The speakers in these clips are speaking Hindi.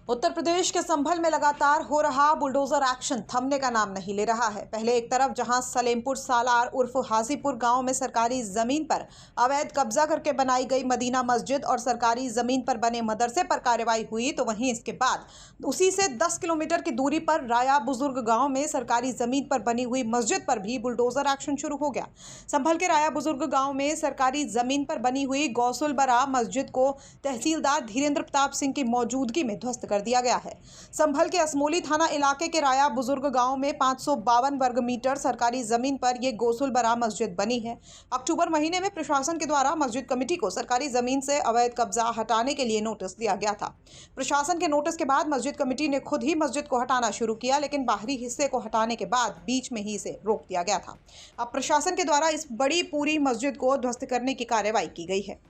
उत्तर प्रदेश के संभल में लगातार हो रहा बुलडोजर एक्शन थमने का नाम नहीं ले रहा है। पहले एक तरफ जहां सलेमपुर सालार उर्फ हाजीपुर गांव में सरकारी जमीन पर अवैध कब्जा करके बनाई गई मदीना मस्जिद और सरकारी जमीन पर बने मदरसे पर कार्रवाई हुई, तो वहीं इसके बाद उसी से 10 किलोमीटर की दूरी पर राया बुजुर्ग गांव में सरकारी जमीन पर बनी हुई मस्जिद पर भी बुलडोजर एक्शन शुरू हो गया। संभल के राया बुजुर्ग गांव में सरकारी जमीन पर बनी हुई गौसुल बरा मस्जिद को तहसीलदार धीरेन्द्र प्रताप सिंह की मौजूदगी में ध्वस्त कर दिया गया है। संभल के असमोली थाना इलाके के राया बुजुर्ग गांव में 552 वर्ग मीटर सरकारी जमीन पर यह गौसुल बरा मस्जिद बनी है। अक्टूबर महीने में प्रशासन के द्वारा मस्जिद कमेटी को सरकारी जमीन से अवैध कब्जा हटाने के लिए नोटिस दिया गया था। प्रशासन के नोटिस के बाद मस्जिद कमेटी ने खुद ही मस्जिद को हटाना शुरू किया, लेकिन बाहरी हिस्से को हटाने के बाद बीच में ही इसे रोक दिया गया था। अब प्रशासन के द्वारा इस बड़ी पूरी मस्जिद को ध्वस्त करने की कार्रवाई की गई है।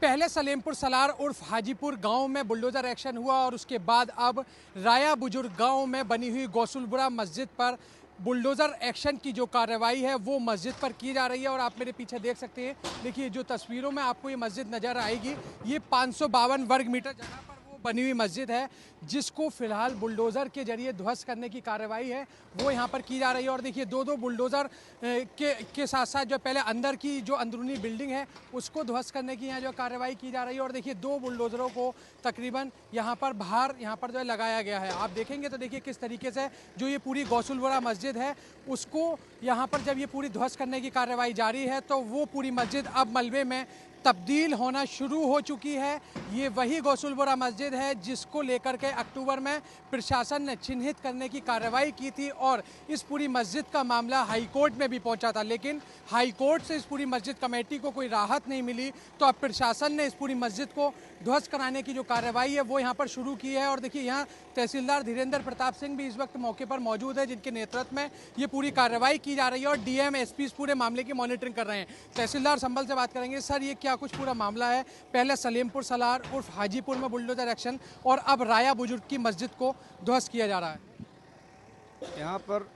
पहले सलेमपुर सलार उर्फ हाजीपुर गांव में बुलडोजर एक्शन हुआ और उसके बाद अब राया बुजुर्ग गांव में बनी हुई गौसुलबुरा मस्जिद पर बुलडोजर एक्शन की जो कार्रवाई है वो मस्जिद पर की जा रही है। और आप मेरे पीछे देख सकते हैं, देखिए जो तस्वीरों में आपको ये मस्जिद नज़र आएगी, ये 552 वर्ग मीटर जगह पर वो बनी हुई मस्जिद है जिसको फिलहाल बुलडोज़र के जरिए ध्वस्त करने की कार्रवाई है वो यहाँ पर की जा रही है। और देखिए दो बुलडोज़र के साथ साथ जो पहले अंदर की जो अंदरूनी बिल्डिंग है उसको ध्वस्त करने की यहाँ जो कार्रवाई की जा रही है। और देखिए 2 बुलडोज़रों को तकरीबन यहाँ पर बाहर जो है लगाया गया है। आप देखेंगे तो देखिए किस तरीके से जो ये पूरी गौसुलबुरा मस्जिद है उसको यहाँ पर जब ये पूरी ध्वस्त करने की कार्रवाई जारी है तो वो पूरी मस्जिद अब मलबे में तब्दील होना शुरू हो चुकी है। ये वही गौसुलबुरा मस्जिद है जिसको लेकर के अक्टूबर में प्रशासन ने चिन्हित करने की कार्रवाई की थी और इस पूरी मस्जिद का मामला हाई कोर्ट में भी पहुंचा था, लेकिन हाई कोर्ट से इस पूरी मस्जिद कमेटी को कोई राहत नहीं मिली। तो अब प्रशासन ने इस पूरी मस्जिद को ध्वस्त कराने की जो कार्रवाई है वो यहाँ पर शुरू की है। और देखिए यहाँ तहसीलदार धीरेन्द्र प्रताप सिंह भी इस वक्त मौके पर मौजूद है, जिनके नेतृत्व में ये पूरी कार्रवाई की जा रही है और डीएम एसपी इस पूरे मामले की मॉनिटरिंग कर रहे हैं। तहसीलदार संभल से बात करेंगे। सर, ये क्या कुछ पूरा मामला है? पहले सलेमपुर सलार उर्फ हाजीपुर में बुलडोजर एक्शन और अब राया बुजुर्ग की मस्जिद को ध्वस्त किया जा रहा है। यहाँ पर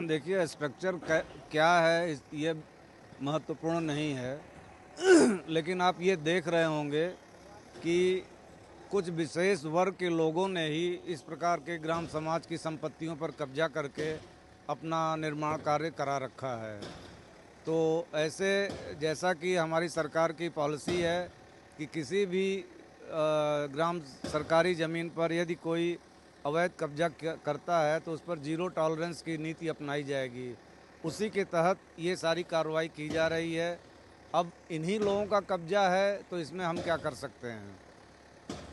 देखिए स्ट्रक्चर क्या है ये महत्वपूर्ण नहीं है, लेकिन आप ये देख रहे होंगे कि कुछ विशेष वर्ग के लोगों ने ही इस प्रकार के ग्राम समाज की संपत्तियों पर कब्जा करके अपना निर्माण कार्य करा रखा है। तो ऐसे जैसा कि हमारी सरकार की पॉलिसी है कि किसी भी ग्राम सरकारी ज़मीन पर यदि कोई अवैध कब्जा करता है तो उस पर 0 टॉलरेंस की नीति अपनाई जाएगी। उसी के तहत ये सारी कार्रवाई की जा रही है। अब इन्हीं लोगों का कब्जा है तो इसमें हम क्या कर सकते हैं।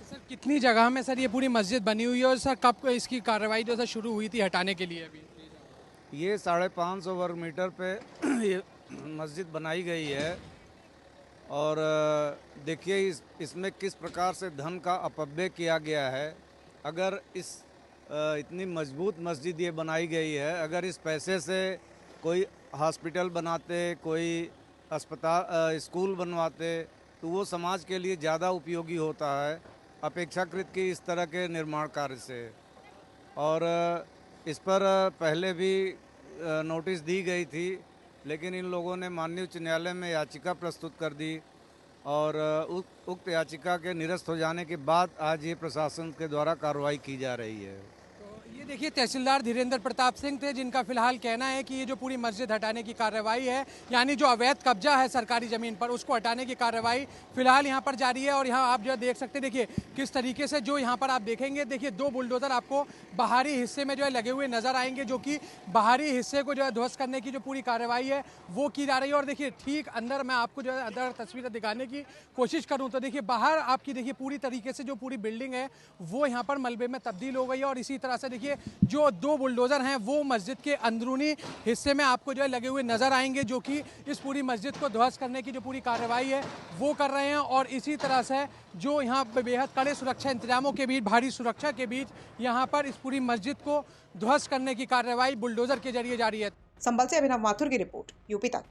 सर, कितनी जगह में सर ये पूरी मस्जिद बनी हुई है और सर कब इसकी कार्रवाई जो है शुरू हुई थी हटाने के लिए? अभी ये 550 वर्ग मीटर पे ये मस्जिद बनाई गई है और देखिए इसमें किस प्रकार से धन का अपव्यय किया गया है। अगर इतनी मजबूत मस्जिद ये बनाई गई है, अगर इस पैसे से कोई हॉस्पिटल बनाते, कोई अस्पताल स्कूल बनवाते तो वो समाज के लिए ज़्यादा उपयोगी होता है अपेक्षाकृत कि इस तरह के निर्माण कार्य से। और इस पर पहले भी नोटिस दी गई थी, लेकिन इन लोगों ने माननीय उच्च न्यायालय में याचिका प्रस्तुत कर दी और उक्त याचिका के निरस्त हो जाने के बाद आज ये प्रशासन के द्वारा कार्रवाई की जा रही है। ये देखिए तहसीलदार धीरेन्द्र प्रताप सिंह थे, जिनका फिलहाल कहना है कि ये जो पूरी मस्जिद हटाने की कार्रवाई है, यानी जो अवैध कब्जा है सरकारी ज़मीन पर उसको हटाने की कार्रवाई फिलहाल यहाँ पर जारी है। और यहाँ आप जो देख सकते हैं, देखिए किस तरीके से जो यहाँ पर आप देखेंगे, देखिए 2 बुलडोज़र आपको बाहरी हिस्से में जो है लगे हुए नज़र आएंगे, जो कि बाहरी हिस्से को जो है ध्वस्त करने की जो पूरी कार्रवाई है वो की जा रही है। और देखिए ठीक अंदर मैं आपको जो है अंदर तस्वीरें दिखाने की कोशिश करूँ तो देखिए बाहर आपकी देखिए पूरी तरीके से जो पूरी बिल्डिंग है वो यहाँ पर मलबे में तब्दील हो गई है। और इसी तरह से देखिए जो 2 बुलडोज़र हैं वो मस्जिद के अंदरूनी हिस्से में आपको जो है लगे हुए नज़र आएंगे, जो कि इस पूरी मस्जिद को ध्वस्त करने की जो पूरी कार्रवाई है वो कर रहे हैं। और इसी तरह से जो यहाँ बेहद कड़े सुरक्षा इंतजामों के बीच, भारी सुरक्षा के बीच यहाँ पर इस पूरी मस्जिद को ध्वस्त करने की कार्रवाई बुलडोज़र के जरिए जारी है। संभल से अभिनव माथुर की रिपोर्ट, यूपी तक।